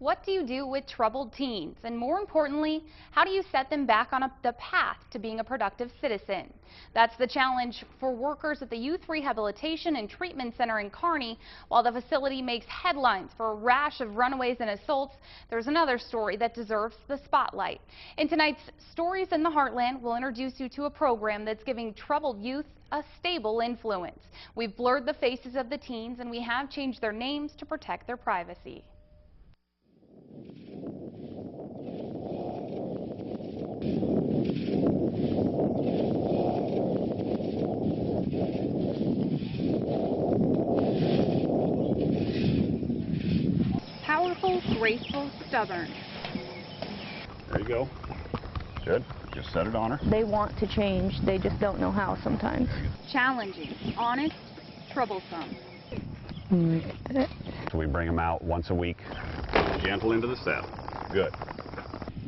What do you do with troubled teens? And more importantly, how do you set them back on the path to being a productive citizen? That's the challenge for workers at the Youth Rehabilitation and Treatment Center in Kearney. While the facility makes headlines for a rash of runaways and assaults, there's another story that deserves the spotlight. In tonight's Stories in the Heartland, we'll introduce you to a program that's giving troubled youth a stable influence. We've blurred the faces of the teens, and we have changed their names to protect their privacy. Powerful, graceful, stubborn. There you go. Good. Just set it on her. They want to change. They just don't know how sometimes. Challenging, honest, troublesome. So we bring them out once a week. Gentle into the saddle. Good.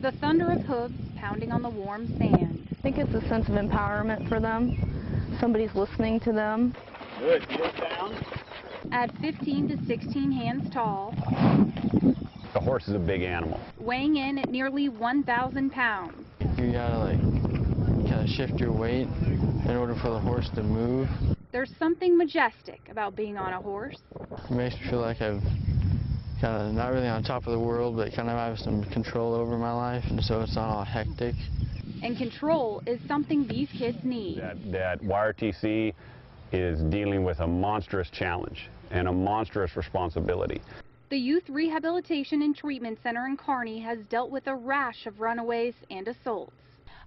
The thunder of hooves pounding on the warm sand. I think it's a sense of empowerment for them. Somebody's listening to them. Good. Get it down. At 15 to 16 hands tall. The horse is a big animal. Weighing in at nearly 1,000 pounds. You gotta kind of shift your weight in order for the horse to move. There's something majestic about being on a horse. It makes me feel like I've kind of not really on top of the world, but kind of have some control over my life, and so it's not all hectic. And control is something these kids need. That YRTC is dealing with a monstrous challenge and a monstrous responsibility. The Youth Rehabilitation and Treatment Center in Kearney has dealt with a rash of runaways and assaults.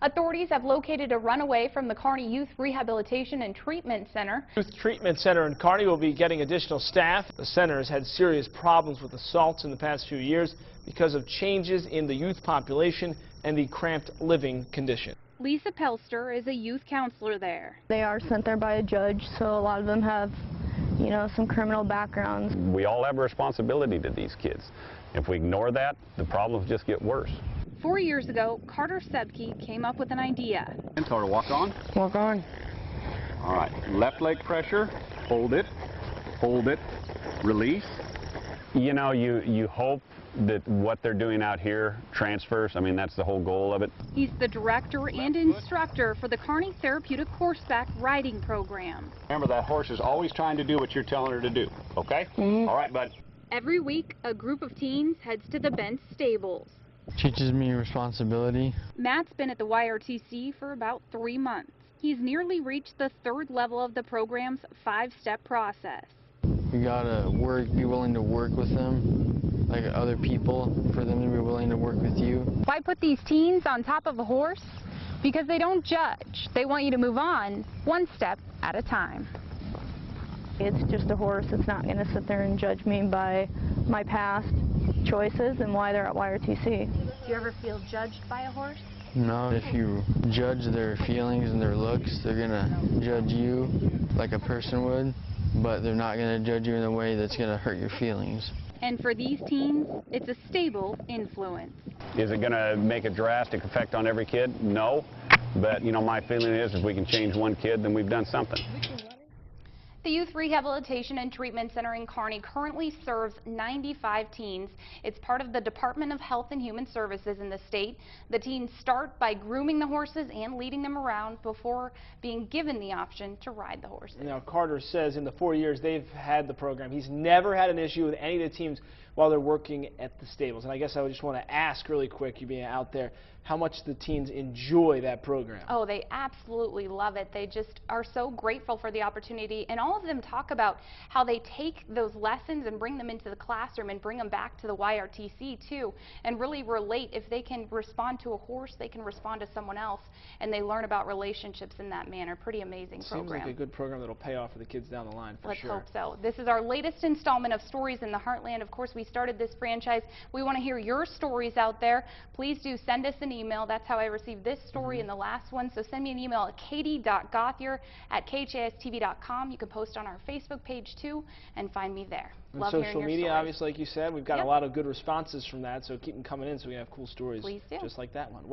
Authorities have located a runaway from the Kearney Youth Rehabilitation and Treatment Center. Youth Treatment Center in Kearney will be getting additional staff. The center has had serious problems with assaults in the past few years because of changes in the youth population and the cramped living condition. Lisa Pelster is a youth counselor there. They are sent there by a judge, so a lot of them have, you know, some criminal backgrounds. We all have a responsibility to these kids. If we ignore that, the problems just get worse. 4 years ago, Carter Siebke came up with an idea. And tell her to walk on. Walk on. All right. Left leg pressure. Hold it. Hold it. Release. You know, you hope that what they're doing out here transfers. I mean, that's the whole goal of it. He's the director and instructor for the Kearney Therapeutic Horseback riding program. Remember, that horse is always trying to do what you're telling her to do, okay? All right, bud. Every week, a group of teens heads to the Bent stables. Teaches me responsibility. Matt's been at the YRTC for about 3 months. He's nearly reached the 3rd level of the program's 5-step process. You gotta be willing to work with them, like other people, for them to be willing to work with you. Why put these teens on top of a horse? Because they don't judge. They want you to move on 1 step at a time. It's just a horse. It's not going to sit there and judge me by my past choices and why they're at YRTC. Do you ever feel judged by a horse? No, if you judge their feelings and their looks, they're gonna judge you like a person would, but they're not gonna judge you in a way that's gonna hurt your feelings. And for these teens, it's a stable influence. Is it going to make a drastic effect on every kid? No. But, you know, my feeling is if we can change one kid, then we've done something. The Youth Rehabilitation and Treatment Center in Kearney currently serves 95 teens. It's part of the Department of Health and Human Services in the state. The teens start by grooming the horses and leading them around before being given the option to ride the horses. Now, Carter says in the 4 years they've had the program, he's never had an issue with any of the teams while they're working at the stables. And I guess I would just want to ask really quick, you being out there, how much the teens enjoy that program. Oh, they absolutely love it. They just are so grateful for the opportunity. And all of them talk about how they take those lessons and bring them into the classroom and bring them back to the YRTC too, and really relate. If they can respond to a horse, they can respond to someone else, and they learn about relationships in that manner. Pretty amazing program. Seems like a good program that'll pay off for the kids down the line, for sure. Let's hope so. This is our latest installment of Stories in the Heartland. Of course, we started this franchise. We want to hear your stories out there. Please do send us an email. That's how I received this story and the last one. So send me an email at katie.gothier@khastv.com. You can post on our Facebook page too and find me there. And social media, obviously, like you said, we've got a lot of good responses from that. So keep them coming in so we can have cool stories. Please do. Just like that one.